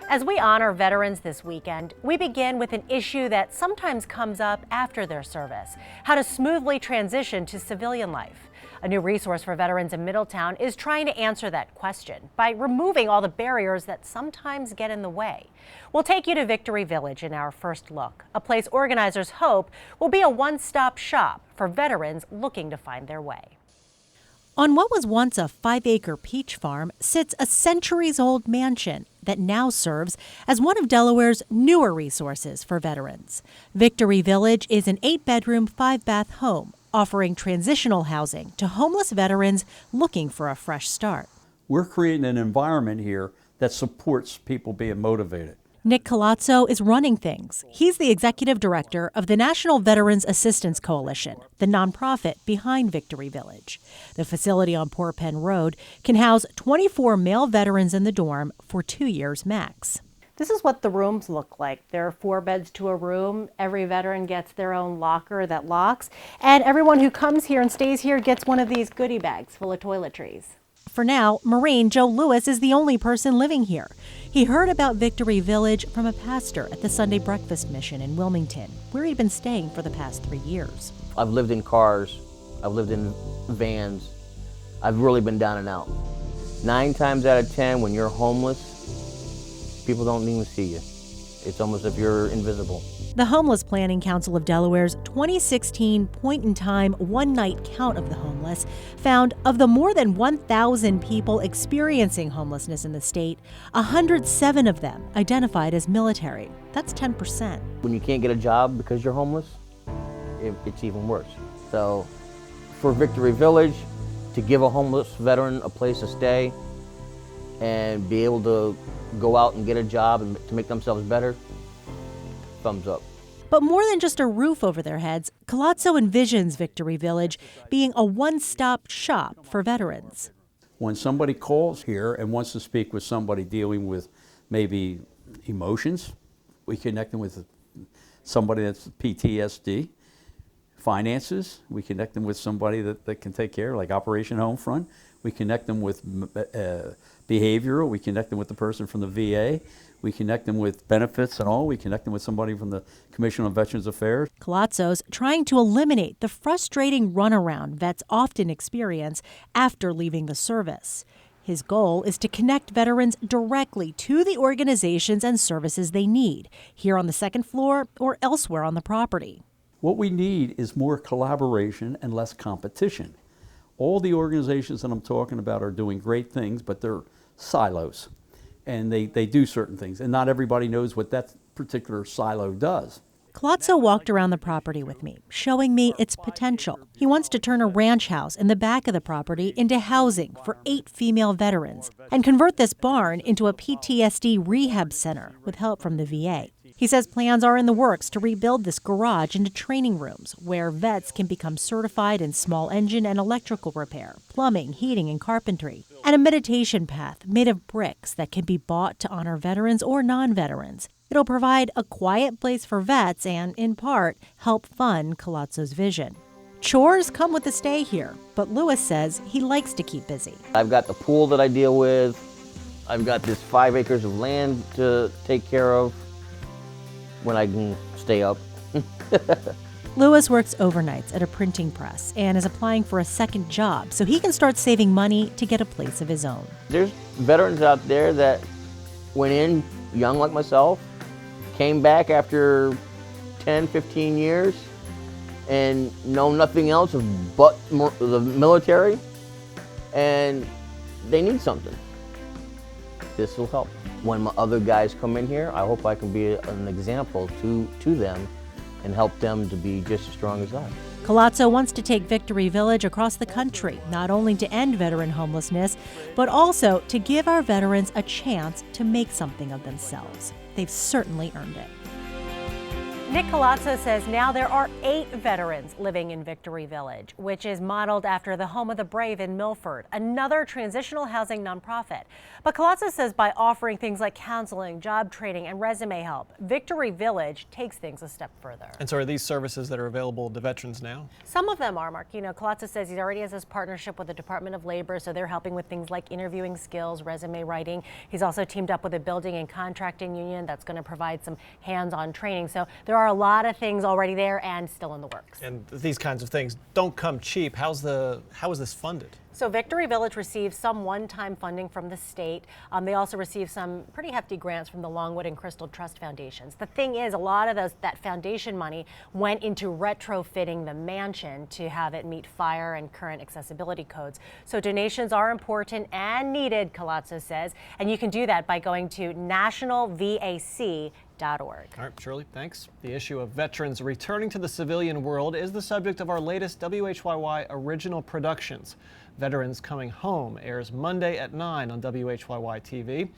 As we honor veterans this weekend, we begin with an issue that sometimes comes up after their service: how to smoothly transition to civilian life. A new resource for veterans in Middletown is trying to answer that question by removing all the barriers that sometimes get in the way. We'll take you to Victory Village in our first look, a place organizers hope will be a one-stop shop for veterans looking to find their way. On what was once a 5-acre peach farm sits a centuries-old mansion that now serves as one of Delaware's newer resources for veterans. Victory Village is an 8-bedroom, 5-bath home offering transitional housing to homeless veterans looking for a fresh start. We're creating an environment here that supports people being motivated. Nick Colazzo is running things. He's the executive director of the National Veterans Assistance Coalition, the nonprofit behind Victory Village. The facility on Port Penn Road can house 24 male veterans in the dorm for 2 years max. This is what the rooms look like. There are 4 beds to a room. Every veteran gets their own locker that locks. And everyone who comes here and stays here gets one of these goodie bags full of toiletries. For now, Marine Joe Lewis is the only person living here. He heard about Victory Village from a pastor at the Sunday Breakfast Mission in Wilmington, where he'd been staying for the past 3 years. I've lived in cars, I've lived in vans, I've really been down and out. 9 times out of 10, when you're homeless, people don't even see you. It's almost as if you're invisible. The Homeless Planning Council of Delaware's 2016 point-in-time one-night count of the homeless found of the more than 1,000 people experiencing homelessness in the state, 107 of them identified as military. That's 10%. When you can't get a job because you're homeless, it's even worse. So for Victory Village, to give a homeless veteran a place to stay and be able to go out and get a job and to make themselves better, thumbs up. But more than just a roof over their heads, Colazzo envisions Victory Village being a one-stop shop for veterans. When somebody calls here and wants to speak with somebody dealing with maybe emotions, we connect them with somebody that's PTSD. Finances, we connect them with somebody that can take care, like Operation Homefront. We connect them with behavioral. We connect them with the person from the VA. We connect them with benefits and all. We connect them with somebody from the Commission on Veterans Affairs. Colazzo's trying to eliminate the frustrating runaround vets often experience after leaving the service. His goal is to connect veterans directly to the organizations and services they need, here on the second floor or elsewhere on the property. What we need is more collaboration and less competition. All the organizations that I'm talking about are doing great things, but they're silos. And they do certain things, and not everybody knows what that particular silo does. Colazzo walked around the property with me, showing me its potential. He wants to turn a ranch house in the back of the property into housing for 8 female veterans and convert this barn into a PTSD rehab center with help from the VA. He says plans are in the works to rebuild this garage into training rooms where vets can become certified in small engine and electrical repair, plumbing, heating, and carpentry, and a meditation path made of bricks that can be bought to honor veterans or non-veterans. It'll provide a quiet place for vets and, in part, help fund Colazzo's vision. Chores come with the stay here, but Lewis says he likes to keep busy. I've got the pool that I deal with. I've got this 5 acres of land to take care of when I can stay up. Lewis works overnights at a printing press and is applying for a second job so he can start saving money to get a place of his own. There's veterans out there that went in young like myself, came back after 10, 15 years and know nothing else but the military, and they need something. This will help. When my other guys come in here, I hope I can be an example to them and help them to be just as strong as I. Colazzo wants to take Victory Village across the country, not only to end veteran homelessness, but also to give our veterans a chance to make something of themselves. They've certainly earned it. Nick Colazzo says now there are 8 veterans living in Victory Village, which is modeled after the Home of the Brave in Milford, another transitional housing nonprofit. But Colazzo says by offering things like counseling, job training, and resume help, Victory Village takes things a step further. And so are these services that are available to veterans now? Some of them are, Mark. You know, Colazzo says he already has this partnership with the Department of Labor, so they're helping with things like interviewing skills, resume writing. He's also teamed up with a building and contracting union that's going to provide some hands-on training. So there are a lot of things already there and still in the works. And these kinds of things don't come cheap. How is this funded? So Victory Village receives some one-time funding from the state. They also receive some pretty hefty grants from the Longwood and Crystal Trust Foundations. The thing is, a lot of that foundation money went into retrofitting the mansion to have it meet fire and current accessibility codes. So donations are important and needed, Colazzo says, and you can do that by going to nationalvac.org. All right, Shirley, thanks. The issue of veterans returning to the civilian world is the subject of our latest WHYY original productions. Veterans Coming Home airs Monday at 9 on WHYY TV.